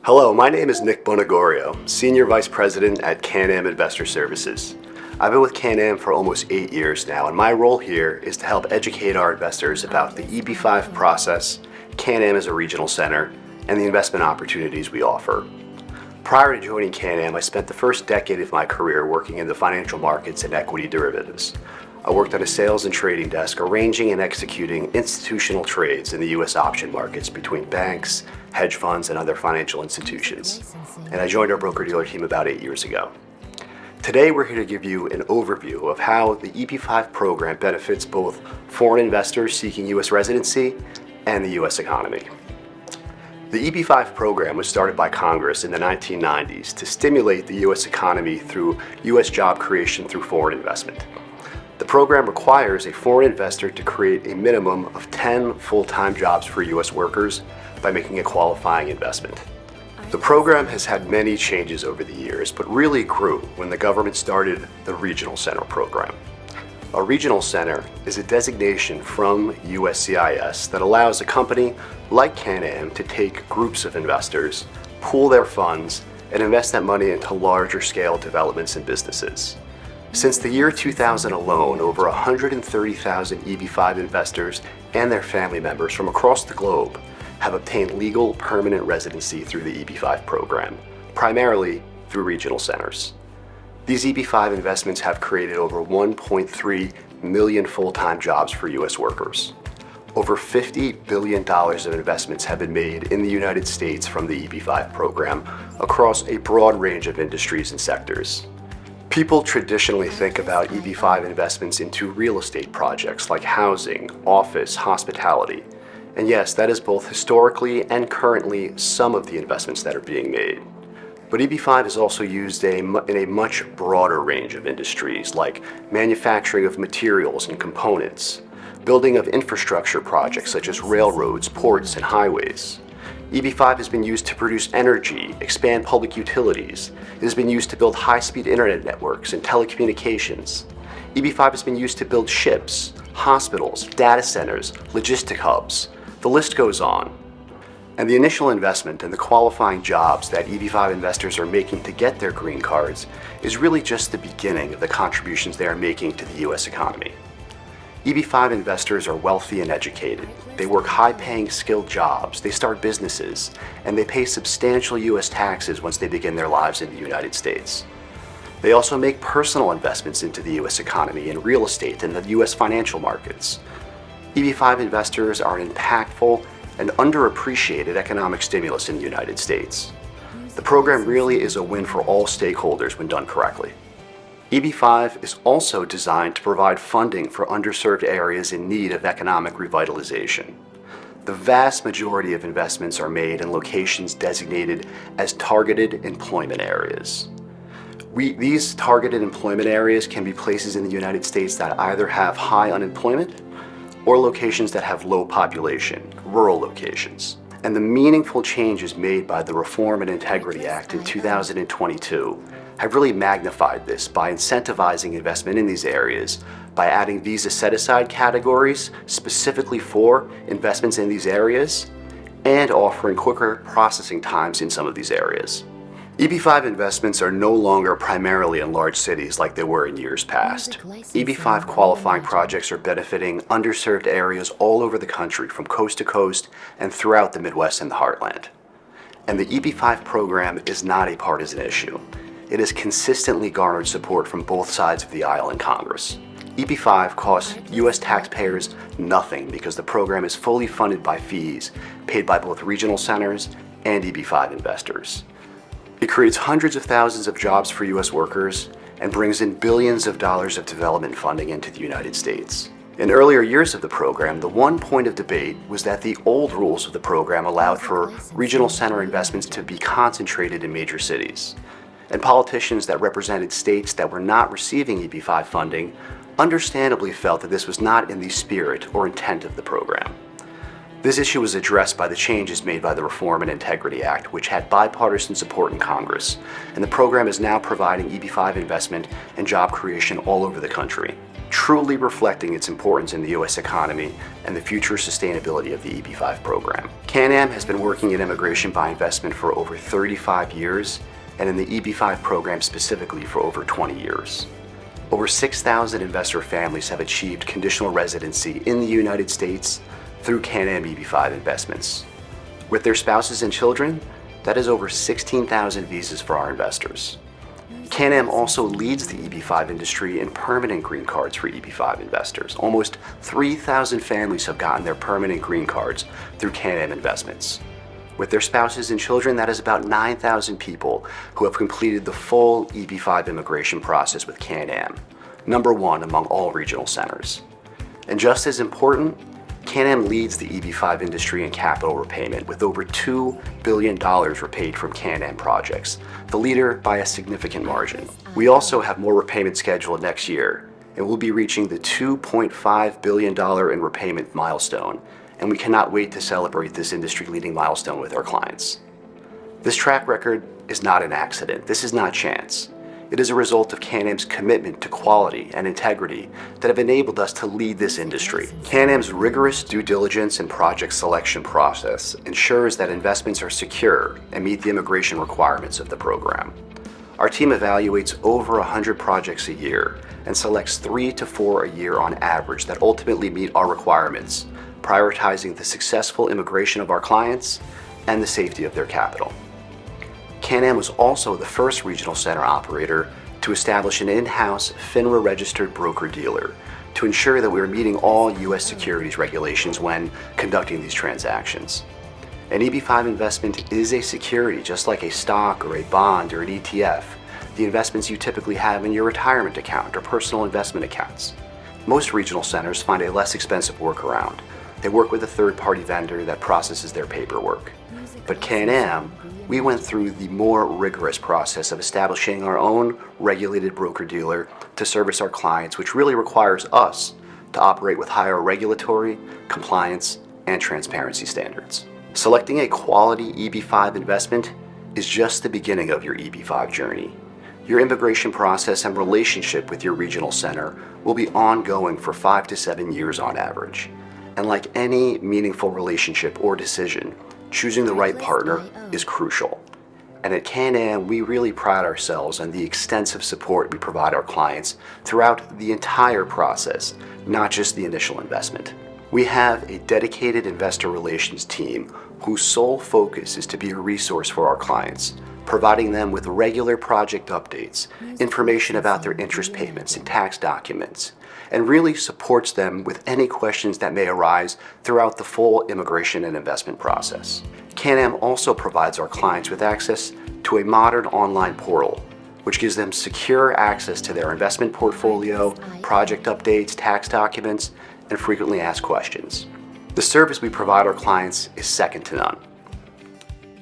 Hello, my name is Nick Bonagurio, Senior Vice President at CanAm Investor Services. I've been with CanAm for almost 8 years now, and my role here is to help educate our investors about the EB-5 process, CanAm as a regional center, and the investment opportunities we offer. Prior to joining CanAm, I spent the first decade of my career working in the financial markets and equity derivatives. I worked on a sales and trading desk arranging and executing institutional trades in the U.S. option markets between banks, hedge funds, and other financial institutions. And I joined our broker-dealer team about 8 years ago. Today we're here to give you an overview of how the EB-5 program benefits both foreign investors seeking U.S. residency and the U.S. economy. The EB-5 program was started by Congress in the 1990s to stimulate the U.S. economy through U.S. job creation through foreign investment. The program requires a foreign investor to create a minimum of 10 full-time jobs for U.S. workers by making a qualifying investment. The program has had many changes over the years, but really grew when the government started the Regional Center program. A regional center is a designation from USCIS that allows a company like CanAm to take groups of investors, pool their funds, and invest that money into larger scale developments and businesses. Since the year 2000 alone, over 130,000 EB-5 investors and their family members from across the globe have obtained legal permanent residency through the EB-5 program, primarily through regional centers. These EB-5 investments have created over 1.3 million full-time jobs for U.S. workers. Over $50 billion of investments have been made in the United States from the EB-5 program across a broad range of industries and sectors. People traditionally think about EB-5 investments into real estate projects like housing, office, hospitality. And yes, that is both historically and currently some of the investments that are being made. But EB-5 is also used in a much broader range of industries like manufacturing of materials and components, building of infrastructure projects such as railroads, ports, and highways. EB-5 has been used to produce energy, expand public utilities. It has been used to build high-speed internet networks and telecommunications. EB-5 has been used to build ships, hospitals, data centers, logistic hubs. The list goes on. And the initial investment and the qualifying jobs that EB-5 investors are making to get their green cards is really just the beginning of the contributions they are making to the U.S. economy. EB-5 investors are wealthy and educated. They work high-paying skilled jobs, they start businesses, and they pay substantial U.S. taxes once they begin their lives in the United States. They also make personal investments into the U.S. economy in real estate and the U.S. financial markets. EB-5 investors are an impactful and underappreciated economic stimulus in the United States. The program really is a win for all stakeholders when done correctly. EB-5 is also designed to provide funding for underserved areas in need of economic revitalization. The vast majority of investments are made in locations designated as targeted employment areas. These targeted employment areas can be places in the United States that either have high unemployment or locations that have low population, rural locations. And the meaningful changes made by the Reform and Integrity Act in 2022 have really magnified this by incentivizing investment in these areas, by adding visa set-aside categories specifically for investments in these areas, and offering quicker processing times in some of these areas. EB-5 investments are no longer primarily in large cities like they were in years past. EB-5 qualifying projects are benefiting underserved areas all over the country from coast to coast and throughout the Midwest and the Heartland. And the EB-5 program is not a partisan issue. It has consistently garnered support from both sides of the aisle in Congress. EB-5 costs U.S. taxpayers nothing because the program is fully funded by fees paid by both regional centers and EB-5 investors. It creates hundreds of thousands of jobs for U.S. workers and brings in billions of dollars of development funding into the United States. In earlier years of the program, the one point of debate was that the old rules of the program allowed for regional center investments to be concentrated in major cities. And politicians that represented states that were not receiving EB-5 funding understandably felt that this was not in the spirit or intent of the program. This issue was addressed by the changes made by the Reform and Integrity Act, which had bipartisan support in Congress, and the program is now providing EB-5 investment and job creation all over the country. truly reflecting its importance in the U.S. economy and the future sustainability of the EB-5 program. CanAm has been working in immigration by investment for over 35 years, and in the EB-5 program specifically for over 20 years. Over 6,000 investor families have achieved conditional residency in the United States through CanAm EB-5 investments. With their spouses and children, that is over 16,000 visas for our investors. CanAm also leads the EB-5 industry in permanent green cards for EB-5 investors. Almost 3,000 families have gotten their permanent green cards through CanAm investments. With their spouses and children, that is about 9,000 people who have completed the full EB-5 immigration process with CanAm, #1 among all regional centers. And just as important, CanAm leads the EB-5 industry in capital repayment with over $2 billion repaid from CanAm projects, the leader by a significant margin. We also have more repayment scheduled next year, and we'll be reaching the $2.5 billion in repayment milestone, and we cannot wait to celebrate this industry-leading milestone with our clients. This track record is not an accident. This is not chance. It is a result of CanAm's commitment to quality and integrity that have enabled us to lead this industry. CanAm's rigorous due diligence and project selection process ensures that investments are secure and meet the immigration requirements of the program. Our team evaluates over 100 projects a year and selects 3 to 4 a year on average that ultimately meet our requirements, prioritizing the successful immigration of our clients and the safety of their capital. CanAm was also the first regional center operator to establish an in-house FINRA-registered broker-dealer to ensure that we are meeting all U.S. securities regulations when conducting these transactions. An EB-5 investment is a security, just like a stock or a bond or an ETF, the investments you typically have in your retirement account or personal investment accounts. Most regional centers find a less expensive workaround. They work with a third-party vendor that processes their paperwork. But CanAm, we went through the more rigorous process of establishing our own regulated broker-dealer to service our clients, which really requires us to operate with higher regulatory, compliance, and transparency standards. Selecting a quality EB-5 investment is just the beginning of your EB-5 journey. Your immigration process and relationship with your regional center will be ongoing for 5 to 7 years on average. And like any meaningful relationship or decision, choosing the right partner is crucial. And at CanAm, we really pride ourselves on the extensive support we provide our clients throughout the entire process, not just the initial investment. We have a dedicated investor relations team whose sole focus is to be a resource for our clients, providing them with regular project updates, information about their interest payments and tax documents, and really supports them with any questions that may arise throughout the full immigration and investment process. CanAm also provides our clients with access to a modern online portal, which gives them secure access to their investment portfolio, project updates, tax documents, and frequently asked questions. The service we provide our clients is second to none.